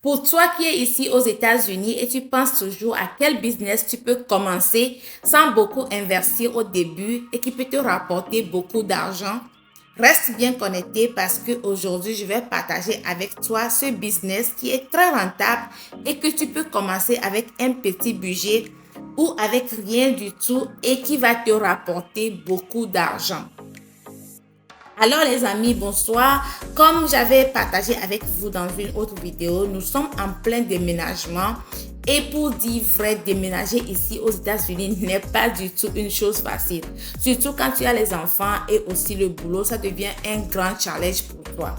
Pour toi qui es ici aux États-Unis et tu penses toujours à quel business tu peux commencer sans beaucoup investir au début et qui peut te rapporter beaucoup d'argent, reste bien connecté parce que aujourd'hui je vais partager avec toi ce business qui est très rentable et que tu peux commencer avec un petit budget ou avec rien du tout et qui va te rapporter beaucoup d'argent. Alors les amis, bonsoir. Comme j'avais partagé avec vous dans une autre vidéo, nous sommes en plein déménagement. Et pour dire vrai, déménager ici aux États-Unis n'est pas du tout une chose facile. Surtout quand tu as les enfants et aussi le boulot, ça devient un grand challenge pour toi.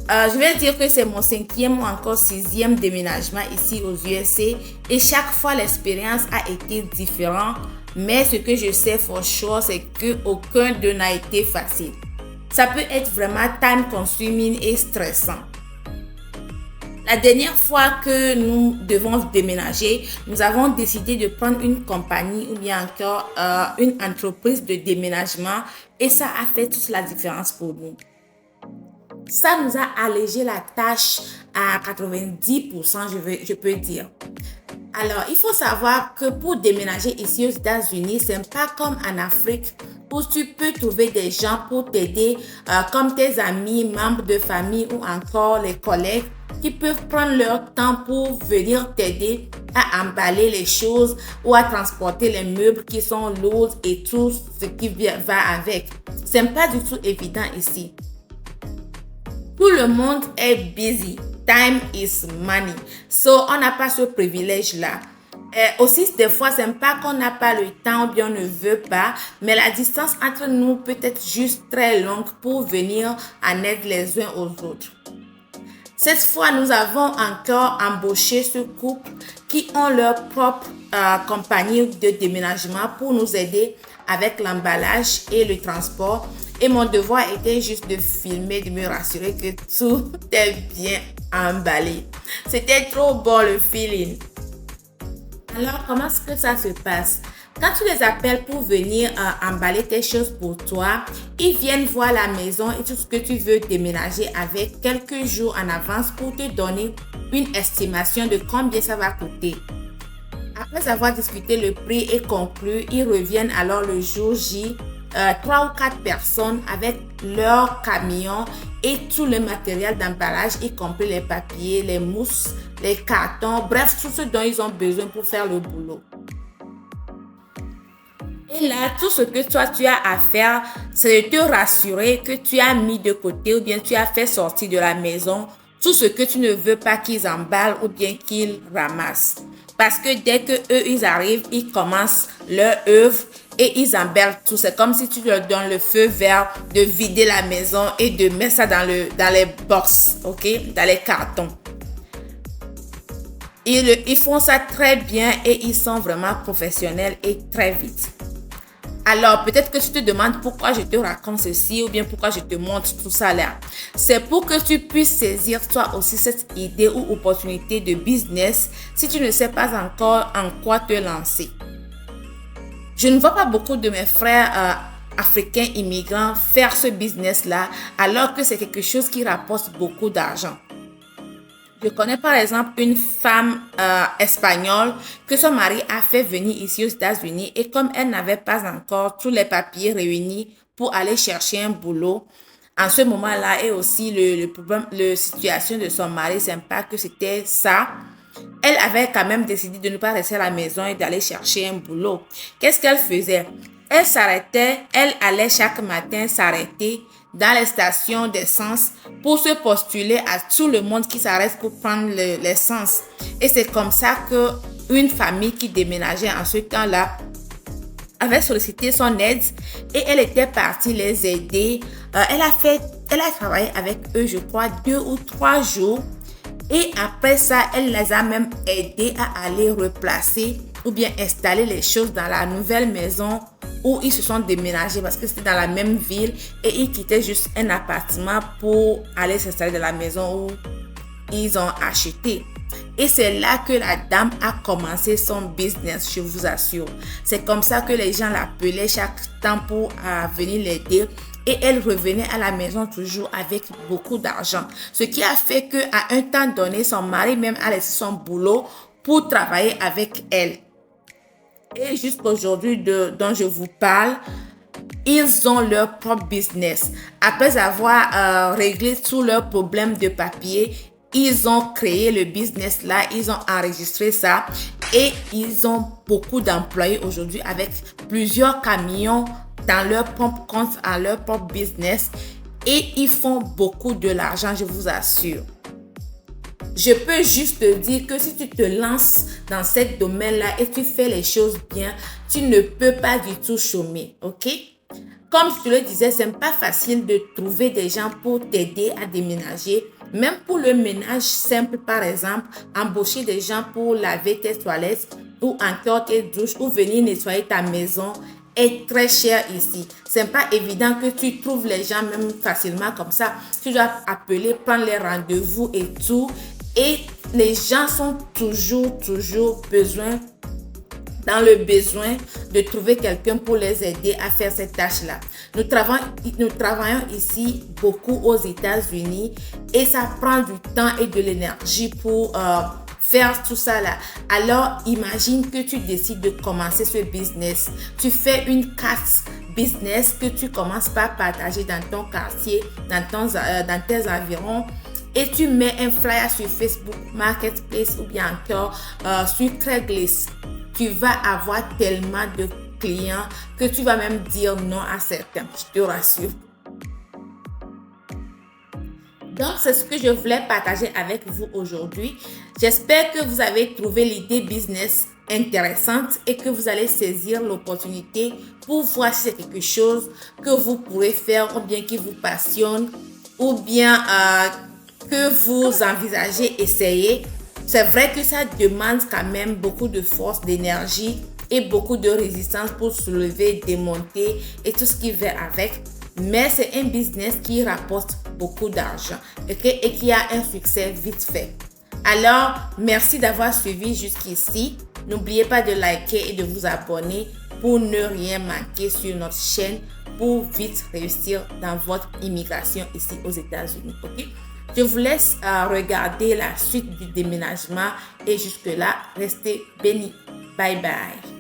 Je vais dire que c'est mon 5e ou encore 6e déménagement ici aux USA et chaque fois l'expérience a été différente. Mais ce que je sais for sure, c'est qu'aucun d'eux n'a été facile. Ça peut être vraiment time consuming et stressant. La dernière fois que nous devons déménager, nous avons décidé de prendre une compagnie ou bien encore une entreprise de déménagement et ça a fait toute la différence pour nous. Ça nous a allégé la tâche à 90%, je peux dire. Alors, il faut savoir que pour déménager ici aux États-Unis, c'est pas comme en Afrique où tu peux trouver des gens pour t'aider, comme tes amis, membres de famille ou encore les collègues qui peuvent prendre leur temps pour venir t'aider à emballer les choses ou à transporter les meubles qui sont lourds et tout ce qui va avec. C'est pas du tout évident ici. Tout le monde est busy. Time is money. So, on n'a pas ce privilège-là. Aussi, des fois, c'est pas qu'on n'a pas le temps ou bien on ne veut pas, mais la distance entre nous peut être juste très longue pour venir en aide les uns aux autres. Cette fois, nous avons encore embauché ce couple qui ont leur propre compagnie de déménagement pour nous aider avec l'emballage et le transport. Et mon devoir était juste de filmer, de me rassurer que tout est bien emballé. C'était trop bon le feeling. Alors, comment est-ce que ça se passe? Quand tu les appelles pour venir emballer tes choses pour toi, ils viennent voir la maison et tout ce que tu veux déménager avec quelques jours en avance pour te donner une estimation de combien ça va coûter. Après avoir discuté le prix et conclu, ils reviennent alors le jour J, 3 ou 4 personnes avec leur camion et tout le matériel d'emballage, y compris les papiers, les mousses, les cartons, bref, tout ce dont ils ont besoin pour faire le boulot. Et là, tout ce que toi, tu as à faire, c'est de te rassurer que tu as mis de côté ou bien tu as fait sortir de la maison tout ce que tu ne veux pas qu'ils emballent ou bien qu'ils ramassent. Parce que dès que eux, ils arrivent, ils commencent leur œuvre et ils emballent tout. C'est comme si tu leur donnes le feu vert de vider la maison et de mettre ça dans les box, ok, dans les cartons. Ils font ça très bien et ils sont vraiment professionnels et très vite. Alors, peut-être que tu te demandes pourquoi je te raconte ceci ou bien pourquoi je te montre tout ça là. C'est pour que tu puisses saisir toi aussi cette idée ou opportunité de business si tu ne sais pas encore en quoi te lancer. Je ne vois pas beaucoup de mes frères africains immigrants faire ce business-là alors que c'est quelque chose qui rapporte beaucoup d'argent. Je connais par exemple une femme espagnole que son mari a fait venir ici aux États-Unis et comme elle n'avait pas encore tous les papiers réunis pour aller chercher un boulot, en ce moment-là et aussi le problème, la situation de son mari, c'est pas que c'était ça. Elle avait quand même décidé de ne pas rester à la maison et d'aller chercher un boulot. Qu'est-ce qu'elle faisait? Elle s'arrêtait, elle allait chaque matin s'arrêter dans les stations d'essence pour se postuler à tout le monde qui s'arrête pour prendre l'essence. Et c'est comme ça que une famille qui déménageait en ce temps-là avait sollicité son aide et elle était partie les aider. Elle a travaillé avec eux, je crois, 2 ou 3 jours. Et après ça, elle les a même aidés à aller replacer ou bien installer les choses dans la nouvelle maison où ils se sont déménagés parce que c'était dans la même ville et ils quittaient juste un appartement pour aller s'installer dans la maison où ils ont acheté. Et c'est là que la dame a commencé son business, je vous assure. C'est comme ça que les gens l'appelaient chaque temps pour venir l'aider et elle revenait à la maison toujours avec beaucoup d'argent. Ce qui a fait qu'à un temps donné, son mari même a laissé son boulot pour travailler avec elle. Et jusqu'aujourd'hui dont je vous parle, ils ont leur propre business. Après avoir réglé tous leurs problèmes de papier, ils ont créé le business là, ils ont enregistré ça et ils ont beaucoup d'employés aujourd'hui avec plusieurs camions dans leur propre compte, à leur propre business et ils font beaucoup de l'argent, je vous assure. Je peux juste te dire que si tu te lances dans ce domaine-là et tu fais les choses bien, tu ne peux pas du tout chômer, ok? Comme je te le disais, c'est pas facile de trouver des gens pour t'aider à déménager. Même pour le ménage simple, par exemple, embaucher des gens pour laver tes toilettes ou encore tes douches ou venir nettoyer ta maison est très cher ici. C'est pas évident que tu trouves les gens même facilement comme ça. Tu dois appeler, prendre les rendez-vous et tout. Et les gens sont toujours dans le besoin de trouver quelqu'un pour les aider à faire cette tâche-là. Nous travaillons ici beaucoup aux États-Unis et ça prend du temps et de l'énergie pour faire tout ça là. Alors, imagine que tu décides de commencer ce business. Tu fais une carte business que tu commences par partager dans ton quartier, dans tes environs. Et tu mets un flyer sur Facebook Marketplace ou bien encore sur Craigslist. Tu vas avoir tellement de clients que tu vas même dire non à certains, je te rassure. Donc, c'est ce que je voulais partager avec vous aujourd'hui. J'espère que vous avez trouvé l'idée business intéressante et que vous allez saisir l'opportunité pour voir si c'est quelque chose que vous pourrez faire ou bien qui vous passionne ou bien que vous envisagez essayer. C'est vrai que ça demande quand même beaucoup de force, d'énergie et beaucoup de résistance pour soulever, démonter et tout ce qui va avec. Mais c'est un business qui rapporte beaucoup d'argent et qui a un succès vite fait. Alors, merci d'avoir suivi jusqu'ici. N'oubliez pas de liker et de vous abonner pour ne rien manquer sur notre chaîne pour vite réussir dans votre immigration ici aux États-Unis. Ok? Je vous laisse regarder la suite du déménagement et jusque-là, restez bénis. Bye bye.